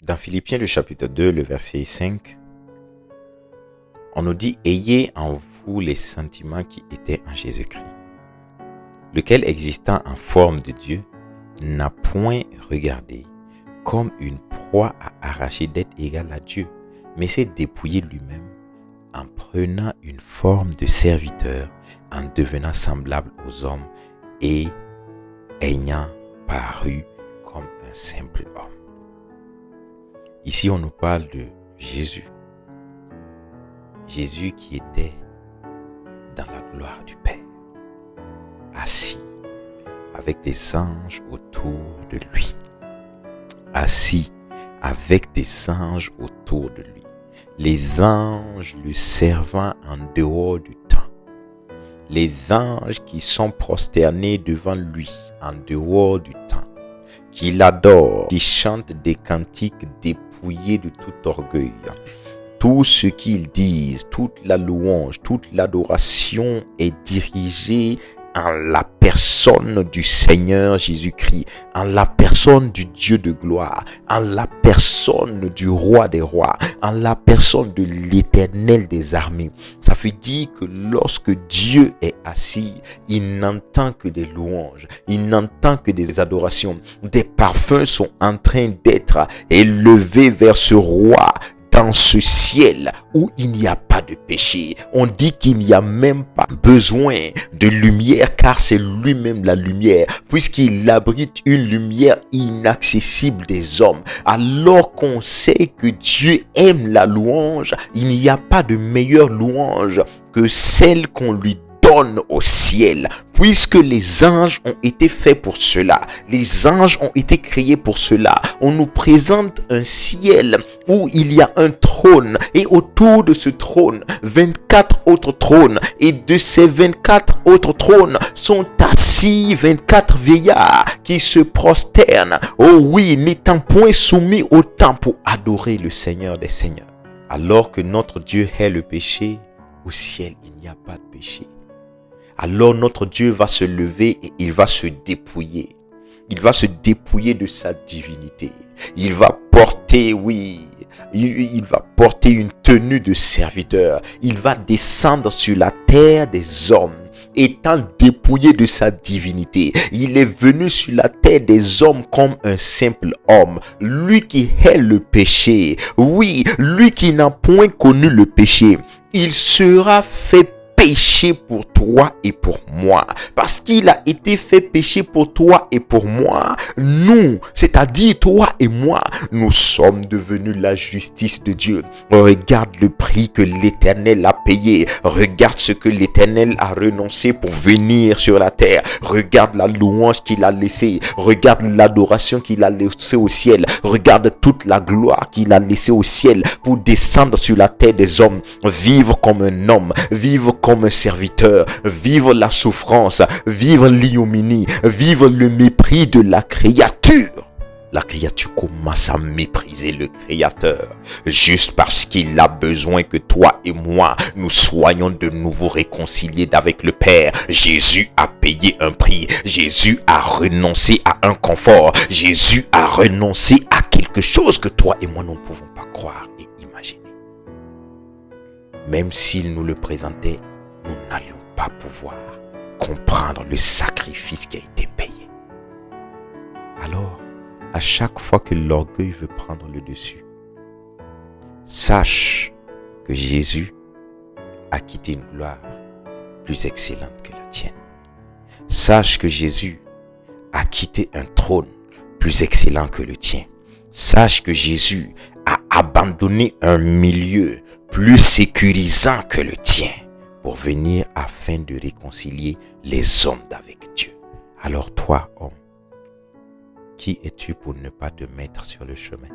Dans Philippiens, le chapitre 2, le verset 5, on nous dit « Ayez en vous les sentiments qui étaient en Jésus-Christ, lequel existant en forme de Dieu, n'a point regardé comme une proie à arracher d'être égal à Dieu, mais s'est dépouillé lui-même en prenant une forme de serviteur, en devenant semblable aux hommes et ayant paru comme un simple homme. » Ici, on nous parle de Jésus. Jésus qui était dans la gloire du Père, assis avec des anges autour de lui. Assis avec des anges autour de lui. Les anges le servant en dehors du temps. Les anges qui sont prosternés devant lui en dehors du temps. Qui l'adorent, qui chantent des cantiques dépouillés de tout orgueil. Tout ce qu'ils disent, toute la louange, toute l'adoration est dirigée en la personne du Seigneur Jésus-Christ, en la personne du Dieu de gloire, en la personne du Roi des rois, en la personne de l'Éternel des armées. Ça veut dire que lorsque Dieu est assis, il n'entend que des louanges, il n'entend que des adorations. Des parfums sont en train d'être élevés vers ce roi dans ce ciel où il n'y a pas de péché. On dit qu'il n'y a même pas besoin de lumière car c'est lui-même la lumière, puisqu'il abrite une lumière inaccessible des hommes. Alors qu'on sait que Dieu aime la louange, il n'y a pas de meilleure louange que celle qu'on lui donne au ciel, puisque les anges ont été faits pour cela. Les anges ont été créés pour cela. On nous présente un ciel où il y a un trône et autour de ce trône, 24 autres trônes, et de ces 24 autres trônes sont assis 24 vieillards qui se prosternent, oh oui, n'étant point soumis au temps pour adorer le Seigneur des Seigneurs. Alors que notre Dieu hait le péché, au ciel il n'y a pas de péché. Alors notre Dieu va se lever et il va se dépouiller. Il va se dépouiller de sa divinité. Il va porter, il va porter une tenue de serviteur. Il va descendre sur la terre des hommes, étant dépouillé de sa divinité. Il est venu sur la terre des hommes comme un simple homme. Lui qui hait le péché. Oui, lui qui n'a point connu le péché. Il sera fait péché pour toi et pour moi. Parce qu'il a été fait péché pour toi et pour moi. Nous, c'est-à-dire toi et moi, nous sommes devenus la justice de Dieu. Regarde le prix que l'Éternel a payé. Regarde ce que l'Éternel a renoncé pour venir sur la terre. Regarde la louange qu'il a laissée. Regarde l'adoration qu'il a laissée au ciel. Regarde toute la gloire qu'il a laissée au ciel pour descendre sur la terre des hommes. Vivre comme un homme. Vivre comme un serviteur, vivre la souffrance, vivre l'ignominie, vivre le mépris de la créature. La créature commence à mépriser le Créateur, juste parce qu'il a besoin que toi et moi, nous soyons de nouveau réconciliés avec le Père. Jésus a payé un prix. Jésus a renoncé à un confort. Jésus a renoncé à quelque chose que toi et moi, nous ne pouvons pas croire et imaginer. Même s'il nous le présentait, nous n'allions pas pouvoir comprendre le sacrifice qui a été payé. Alors, à chaque fois que l'orgueil veut prendre le dessus, sache que Jésus a quitté une gloire plus excellente que la tienne. Sache que Jésus a quitté un trône plus excellent que le tien. Sache que Jésus a abandonné un milieu plus sécurisant que le tien pour venir afin de réconcilier les hommes avec Dieu. Alors toi, homme, qui es-tu pour ne pas te mettre sur le chemin?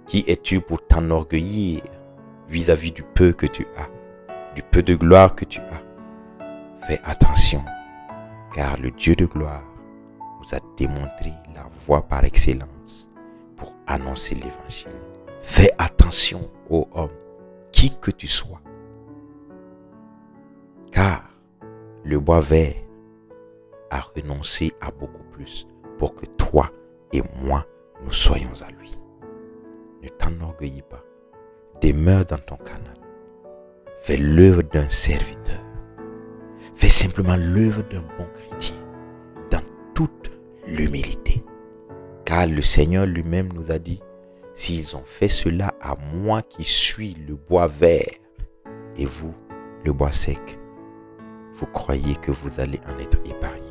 Qui es-tu pour t'enorgueillir vis-à-vis du peu que tu as, du peu de gloire que tu as? Fais attention, car le Dieu de gloire nous a démontré la voie par excellence pour annoncer l'évangile. Fais attention, ô homme, qui que tu sois, car le bois vert a renoncé à beaucoup plus pour que toi et moi, nous soyons à lui. Ne t'enorgueillis pas. Demeure dans ton canal. Fais l'œuvre d'un serviteur. Fais simplement l'œuvre d'un bon chrétien. Dans toute l'humilité. Car le Seigneur lui-même nous a dit, s'ils ont fait cela à moi qui suis le bois vert, et vous, le bois sec, vous croyez que vous allez en être épargnés.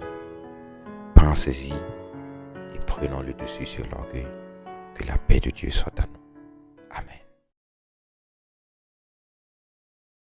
Pensez-y et prenons le dessus sur l'orgueil. Que la paix de Dieu soit à nous.